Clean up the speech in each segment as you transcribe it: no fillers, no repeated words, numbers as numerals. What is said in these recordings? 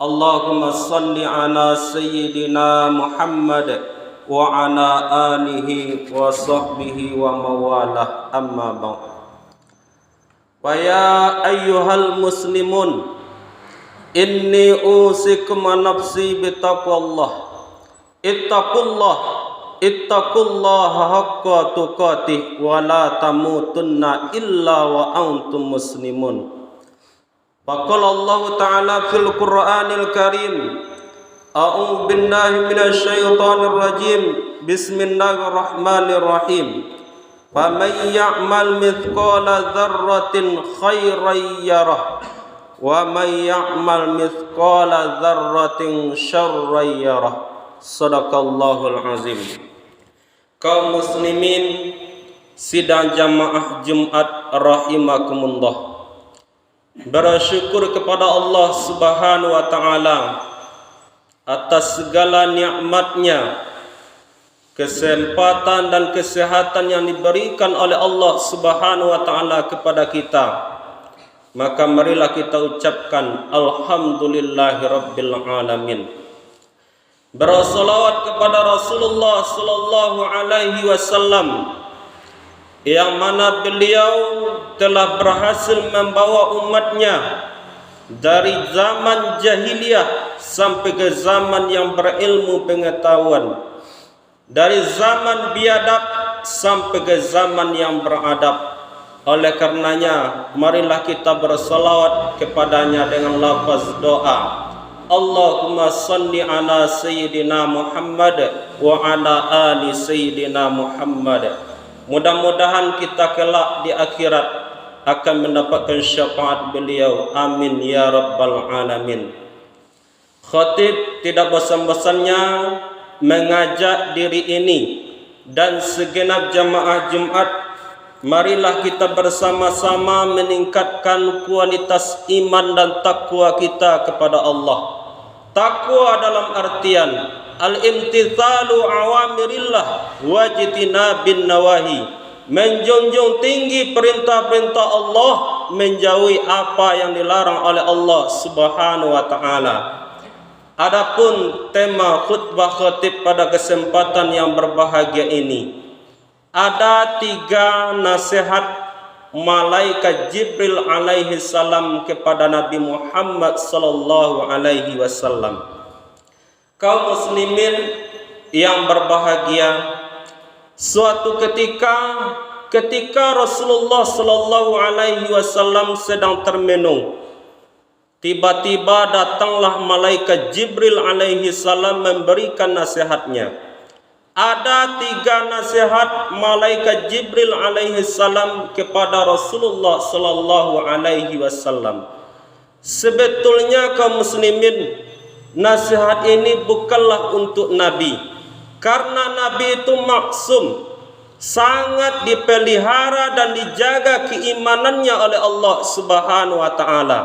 Allahumma salli ala sayyidina Muhammad wa ala alihi wa sahbihi wa mawalah, amma ba'd. Wa ya ayyuhal muslimun, inni usikum nafsi bitaqwallah. Ittaqullaha haqqa tuqatih wa la tamutunna illa wa antum muslimun. Faqala Allah Ta'ala fil Qur'anil Karim, a'udzu billahi minasy syaithanir rajim. Bismillahirrahmanirrahim. Faman ya'mal mithqala dzarratin khairan yarah wa man ya'mal mithqala dzarratin syarran yarah. Shadaqallahul azim. Kaum muslimin sidang jamaah Jumat rahimakumullah, bersyukur kepada Allah Subhanahu wa taala atas segala nikmatnya, kesempatan dan kesehatan yang diberikan oleh Allah Subhanahu wa taala kepada kita. Maka marilah kita ucapkan alhamdulillahirabbil alamin. Bersalawat kepada Rasulullah sallallahu alaihi wasallam, yang mana beliau telah berhasil membawa umatnya dari zaman jahiliyah sampai ke zaman yang berilmu pengetahuan, dari zaman biadab sampai ke zaman yang beradab. Oleh karenanya, marilah kita bersalawat kepadanya dengan lafaz doa, Allahumma salli ala sayyidina Muhammad wa ala ali sayyidina Muhammad. Mudah-mudahan kita kelak di akhirat akan mendapatkan syafaat beliau. Amin ya rabbal alamin. Khatib tidak bosan-bosannya mengajak diri ini dan segenap jamaah Jumat, marilah kita bersama-sama meningkatkan kualitas iman dan takwa kita kepada Allah. Takwa dalam artian al-imtithalu awamirillah wajtinabin nawahi, menjunjung tinggi perintah-perintah Allah, menjauhi apa yang dilarang oleh Allah Subhanahu wa taala. Adapun tema khutbah khatib pada kesempatan yang berbahagia ini, ada 3 nasihat malaikat Jibril alaihi salam kepada Nabi Muhammad sallallahu alaihi wasallam. Kaum muslimin yang berbahagia, suatu ketika Rasulullah sallallahu alaihi wasallam sedang termenung, tiba-tiba datanglah malaikat Jibril alaihi salam memberikan nasihatnya. Ada 3 nasihat malaikat Jibril alaihi salam kepada Rasulullah sallallahu alaihi wasallam. Sebetulnya kaum muslimin, nasihat ini bukanlah untuk Nabi, karena Nabi itu maksum, sangat dipelihara dan dijaga keimanannya oleh Allah Subhanahu wa taala.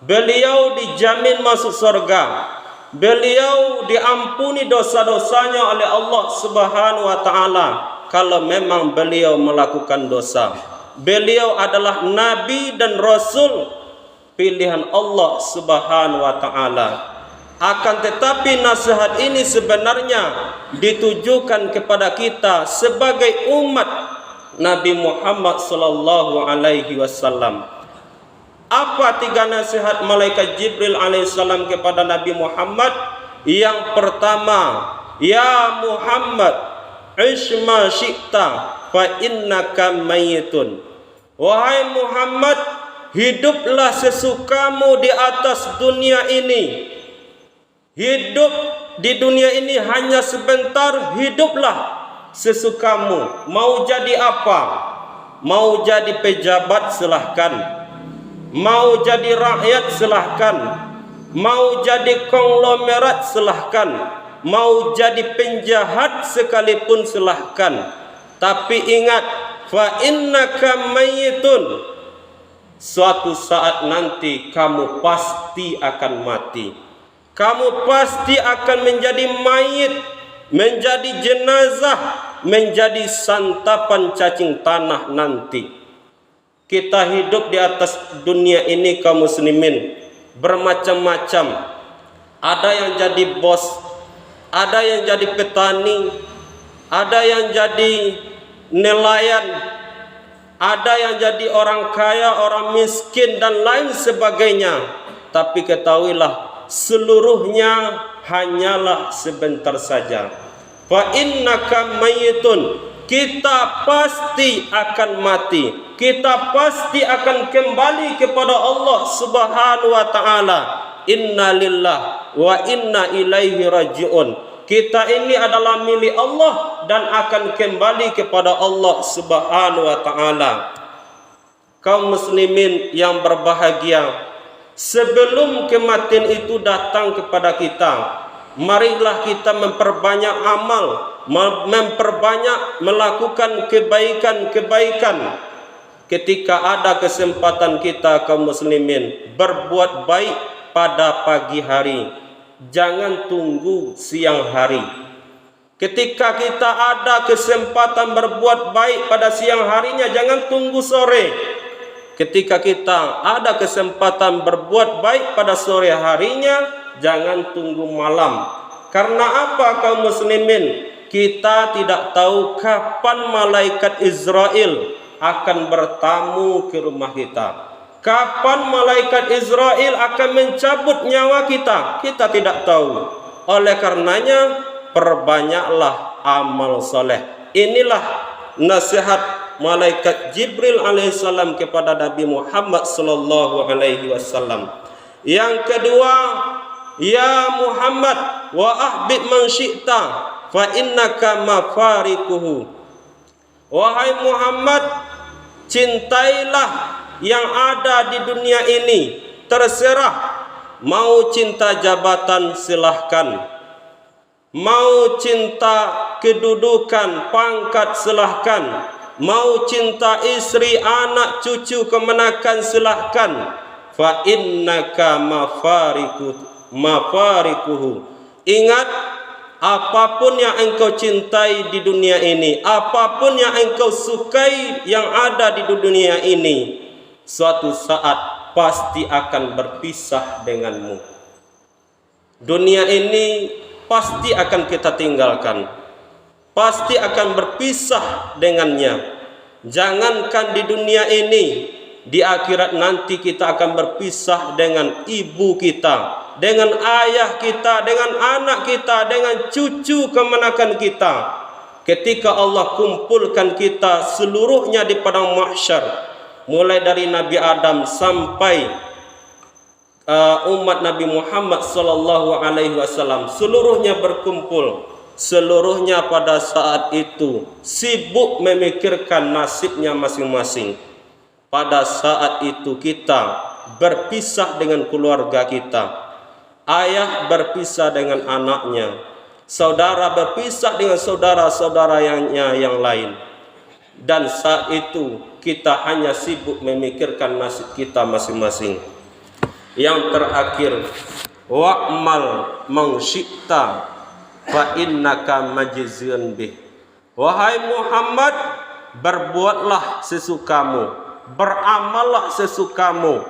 Beliau dijamin masuk surga. Beliau diampuni dosa-dosanya oleh Allah Subhanahu wa taala kalau memang beliau melakukan dosa. Beliau adalah nabi dan rasul pilihan Allah Subhanahu wa taala. Akan tetapi nasihat ini sebenarnya ditujukan kepada kita sebagai umat Nabi Muhammad sallallahu alaihi wasallam. Apa 3 nasihat malaikat Jibril alaihissalam kepada Nabi Muhammad? Yang pertama, ya Muhammad, ish ma syi'ta fa innaka mayyitun. Wahai Muhammad, hiduplah sesukamu di atas dunia ini. Hidup di dunia ini hanya sebentar, hiduplah sesukamu. Mau jadi apa? Mau jadi pejabat silahkan, mau jadi rakyat silahkan, mau jadi konglomerat silahkan, mau jadi penjahat sekalipun silahkan. Tapi ingat, fa innaka mayyitun, suatu saat nanti kamu pasti akan mati. Kamu pasti akan menjadi mayit, menjadi jenazah, menjadi santapan cacing tanah nanti. Kita hidup di atas dunia ini kaum muslimin bermacam-macam. ada yang jadi bos, ada yang jadi petani, ada yang jadi nelayan, ada yang jadi orang kaya, orang miskin dan lain sebagainya. Tapi ketahuilah, seluruhnya hanyalah sebentar saja. Fa innaka mayyitun, kita pasti akan mati, kita pasti akan kembali kepada Allah Subhanahu wa taala. Inna lillah wa inna ilaihi rajiun. Kita ini adalah milik Allah dan akan kembali kepada Allah Subhanahu wa taala. Kaum muslimin yang berbahagia, sebelum kematian itu datang kepada kita, marilah kita memperbanyak amal, memperbanyak melakukan kebaikan-kebaikan. Ketika ada kesempatan kita kaum muslimin berbuat baik pada pagi hari, jangan tunggu siang hari. Ketika kita ada kesempatan berbuat baik pada siang harinya, jangan tunggu sore. Ketika kita ada kesempatan berbuat baik pada sore harinya, jangan tunggu malam. Karena apa kaum muslimin? Kita tidak tahu kapan malaikat Israel akan bertamu ke rumah kita. Kapan malaikat Israel akan mencabut nyawa kita? Kita tidak tahu. Oleh karenanya, perbanyaklah amal soleh. Inilah nasihat malaikat Jibril alaihissalam kepada Nabi Muhammad sallallahu alaihi wasallam. Yang kedua, ya Muhammad wa ahbib man syi'ta fa innaka mafarikuhu. Wahai Muhammad, cintailah yang ada di dunia ini, terserah. Mau cinta jabatan silahkan, mau cinta kedudukan pangkat silahkan, mau cinta istri anak cucu kemenakan silahkan. Fa innaka mafarikuhu. Ingat, apapun yang engkau cintai di dunia ini, apapun yang engkau sukai yang ada di dunia ini, suatu saat pasti akan berpisah denganmu. Dunia ini pasti akan kita tinggalkan, pasti akan berpisah dengannya. Jangankan di dunia ini, di akhirat nanti kita akan berpisah dengan ibu kita, dengan ayah kita, dengan anak kita, dengan cucu kemenakan kita. Ketika Allah kumpulkan kita seluruhnya di padang mahsyar, mulai dari Nabi Adam sampai umat Nabi Muhammad sallallahu alaihi wasallam, seluruhnya berkumpul. Seluruhnya pada saat itu sibuk memikirkan nasibnya masing-masing. Pada saat itu kita berpisah dengan keluarga kita, ayah berpisah dengan anaknya, saudara berpisah dengan saudara-saudaranya yang lain. Dan saat itu kita hanya sibuk memikirkan nasib kita masing-masing. Yang terakhir, wa'mal man syi'ta fa innaka majzun bih. Wahai Muhammad, berbuatlah sesukamu, beramallah sesukamu.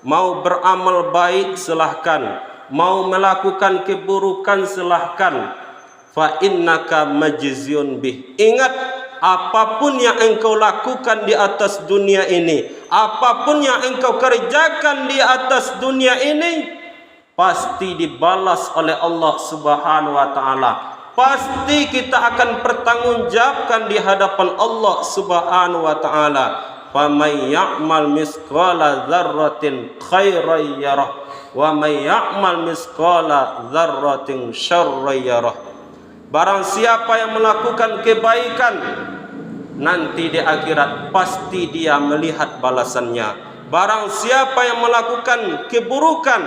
Mau beramal baik silahkan, mau melakukan keburukan silahkan. Fa innaka majzun bih. Ingat, apapun yang engkau lakukan di atas dunia ini, apapun yang engkau kerjakan di atas dunia ini, pasti dibalas oleh Allah Subhanahu wa taala. Pasti kita akan pertanggungjawabkan di hadapan Allah Subhanahu wa taala. Faman ya'mal misqala dzarratin khairan yarah wa may ya'mal misqala dzarratin syarran yarah. Barang siapa yang melakukan kebaikan, nanti di akhirat pasti dia melihat balasannya. Barang siapa yang melakukan keburukan,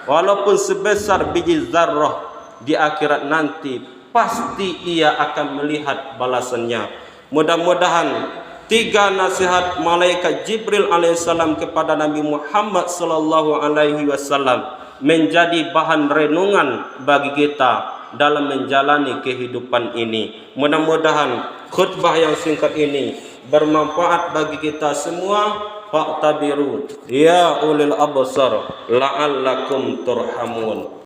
walaupun sebesar biji zarrah, di akhirat nanti pasti ia akan melihat balasannya. Mudah-mudahan 3 nasihat malaikat Jibril alaihissalam kepada Nabi Muhammad sallallahu alaihi wasallam menjadi bahan renungan bagi kita dalam menjalani kehidupan ini. Mudah-mudahan khutbah yang singkat ini bermanfaat bagi kita semua. Fa'tabiru ya ulil absar la'allakum turhamun.